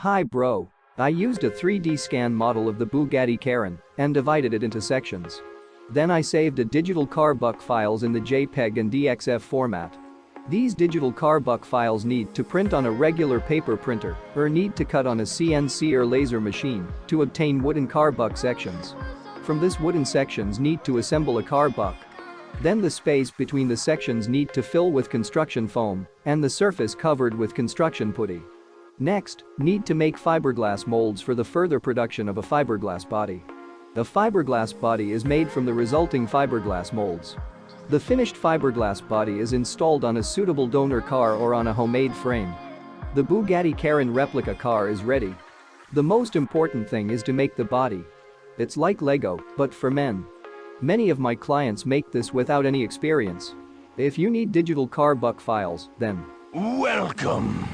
Hi bro. I used a 3D scan model of the Bugatti Chiron and divided it into sections. Then I saved a digital carbuck files in the JPEG and DXF format. These digital carbuck files need to print on a regular paper printer or need to cut on a CNC or laser machine to obtain wooden carbuck sections. From this wooden sections need to assemble a carbuck. Then the space between the sections need to fill with construction foam and the surface covered with construction putty. Next, need to make fiberglass molds for the further production of a fiberglass body. The fiberglass body is made from the resulting fiberglass molds. The finished fiberglass body is installed on a suitable donor car or on a homemade frame. The Bugatti Chiron replica car is ready. The most important thing is to make the body. It's like Lego, but for men. Many of my clients make this without any experience. If you need digital carbuck files, then Welcome!